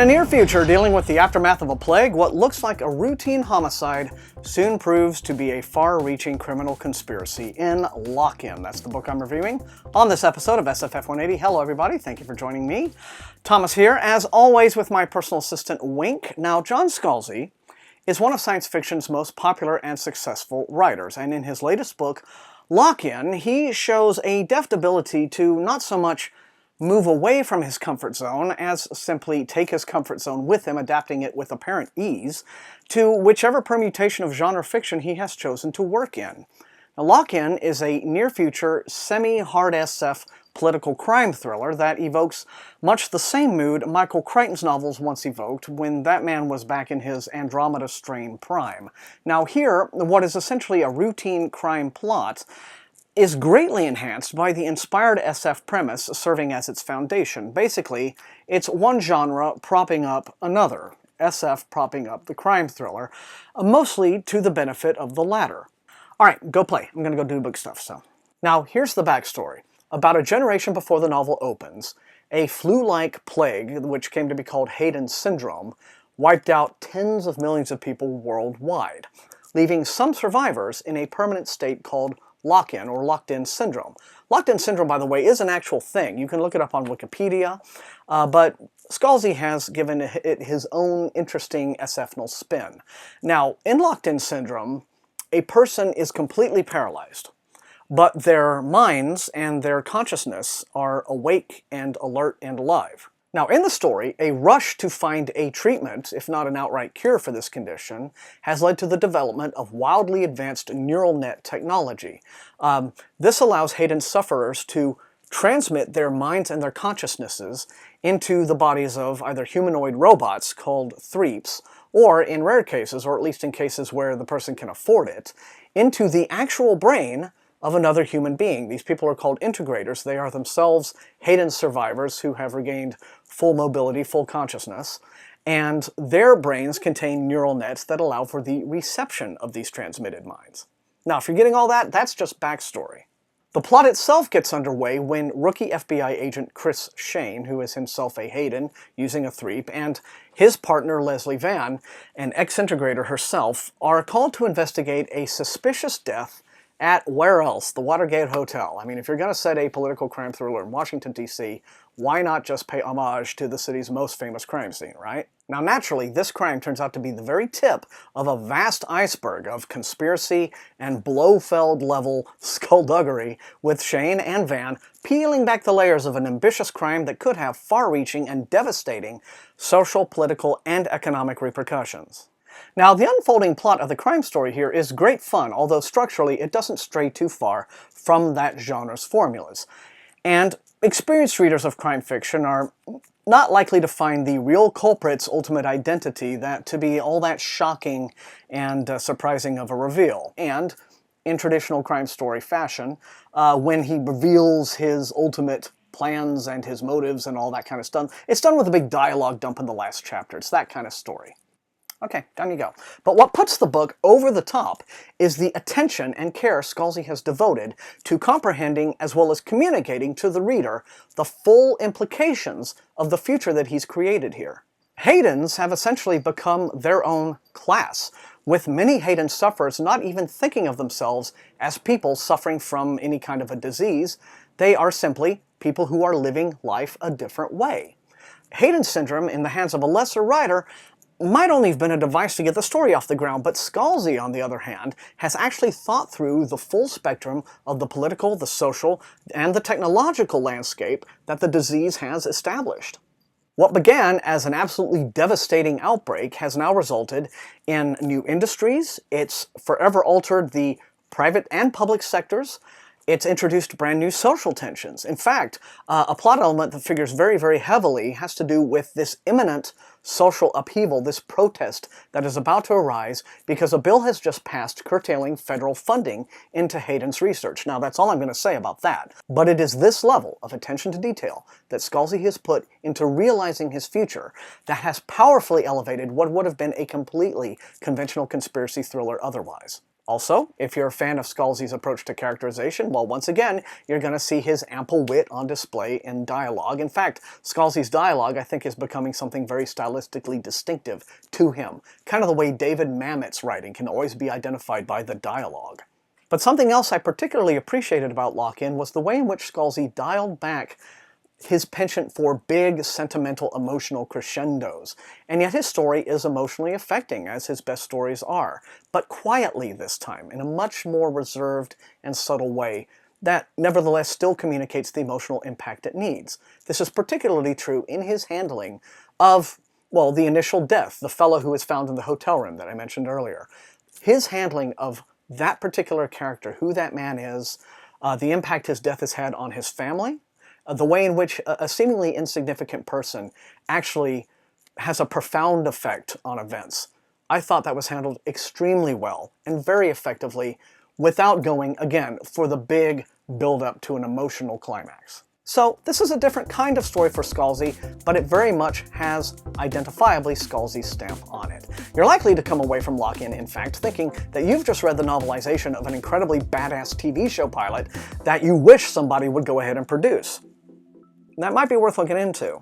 a near future dealing with the aftermath of a plague, what looks like a routine homicide soon proves to be a far-reaching criminal conspiracy in Lock-In. That's the book I'm reviewing on this episode of SFF180. Hello everybody, thank you for joining me. Thomas here, as always with my personal assistant Wink. Now, John Scalzi is one of science fiction's most popular and successful writers, and in his latest book, Lock-In, he shows a deft ability to not so much move away from his comfort zone as simply take his comfort zone with him, adapting it with apparent ease to whichever permutation of genre fiction he has chosen to work in. Now, Lock-In is a near-future, semi-hard SF political crime thriller that evokes much the same mood Michael Crichton's novels once evoked when that man was back in his Andromeda strain prime. Now here, what is essentially a routine crime plot is greatly enhanced by the inspired SF premise serving as its foundation. Basically, it's one genre propping up another, SF propping up the crime thriller, mostly to the benefit of the latter. Alright, go play. I'm gonna go do big stuff, so. Now, here's the backstory. About a generation before the novel opens, a flu-like plague, which came to be called Hayden's Syndrome, wiped out tens of millions of people worldwide, leaving some survivors in a permanent state called Lock-In, or Locked-In Syndrome. Locked-In Syndrome, by the way, is an actual thing. You can look it up on Wikipedia, but Scalzi has given it his own interesting SFnal spin. Now, in Locked-In Syndrome, a person is completely paralyzed, but their minds and their consciousness are awake and alert and alive. Now, in the story, a rush to find a treatment, if not an outright cure for this condition, has led to the development of wildly advanced neural net technology. This allows Hayden's sufferers to transmit their minds and their consciousnesses into the bodies of either humanoid robots called threeps, or in rare cases, or at least in cases where the person can afford it, into the actual brain of another human being. These people are called integrators. They are themselves Hayden's survivors who have regained full mobility, full consciousness, and their brains contain neural nets that allow for the reception of these transmitted minds. Now, if you're getting all that, that's just backstory. The plot itself gets underway when rookie FBI agent Chris Shane, who is himself a Hayden using a threep, and his partner Leslie Van, an ex-integrator herself, are called to investigate a suspicious death at where else? The Watergate Hotel. I mean, if you're going to set a political crime thriller in Washington, D.C., why not just pay homage to the city's most famous crime scene, right? Now, naturally, this crime turns out to be the very tip of a vast iceberg of conspiracy and Blofeld-level skullduggery, with Shane and Van peeling back the layers of an ambitious crime that could have far-reaching and devastating social, political, and economic repercussions. Now, the unfolding plot of the crime story here is great fun, although structurally it doesn't stray too far from that genre's formulas. And experienced readers of crime fiction are not likely to find the real culprit's ultimate identity to be all that shocking and surprising of a reveal. And, in traditional crime story fashion, when he reveals his ultimate plans and his motives and all that kind of stuff, it's done with a big dialogue dump in the last chapter. It's that kind of story. Okay, down you go. But what puts the book over the top is the attention and care Scalzi has devoted to comprehending as well as communicating to the reader the full implications of the future that he's created here. Haydens have essentially become their own class, with many Hayden sufferers not even thinking of themselves as people suffering from any kind of a disease. They are simply people who are living life a different way. Hayden's syndrome, in the hands of a lesser writer, might only have been a device to get the story off the ground, but Scalzi, on the other hand, has actually thought through the full spectrum of the political, the social, and the technological landscape that the disease has established. What began as an absolutely devastating outbreak has now resulted in new industries. It's forever altered the private and public sectors. It's introduced brand new social tensions. In fact, a plot element that figures very, very heavily has to do with this imminent social upheaval, this protest that is about to arise because a bill has just passed curtailing federal funding into Hayden's research. Now, that's all I'm going to say about that. But it is this level of attention to detail that Scalzi has put into realizing his future that has powerfully elevated what would have been a completely conventional conspiracy thriller otherwise. Also, if you're a fan of Scalzi's approach to characterization, well, once again, you're going to see his ample wit on display in dialogue. In fact, Scalzi's dialogue, I think, is becoming something very stylistically distinctive to him, kind of the way David Mamet's writing can always be identified by the dialogue. But something else I particularly appreciated about Lock-In was the way in which Scalzi dialed back his penchant for big, sentimental, emotional crescendos. And yet his story is emotionally affecting, as his best stories are, but quietly this time, in a much more reserved and subtle way that nevertheless still communicates the emotional impact it needs. This is particularly true in his handling of, well, the initial death, the fellow who was found in the hotel room that I mentioned earlier. His handling of that particular character, who that man is, the impact his death has had on his family, the way in which a seemingly insignificant person actually has a profound effect on events. I thought that was handled extremely well and very effectively without going, again, for the big build-up to an emotional climax. So this is a different kind of story for Scalzi, but it very much has identifiably Scalzi's stamp on it. You're likely to come away from Lock-In, in fact, thinking that you've just read the novelization of an incredibly badass TV show pilot that you wish somebody would go ahead and produce. That might be worth looking into.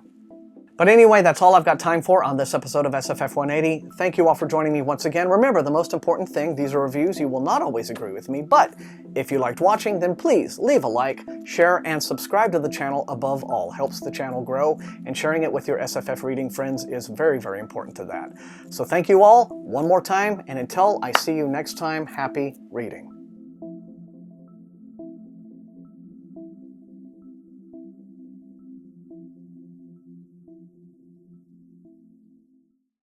But anyway, that's all I've got time for on this episode of SFF180. Thank you all for joining me once again. Remember, the most important thing, these are reviews. You will not always agree with me, but if you liked watching, then please leave a like, share, and subscribe to the channel above all. Helps the channel grow, and sharing it with your SFF reading friends is very, very important to that. So thank you all one more time, and until I see you next time, happy reading.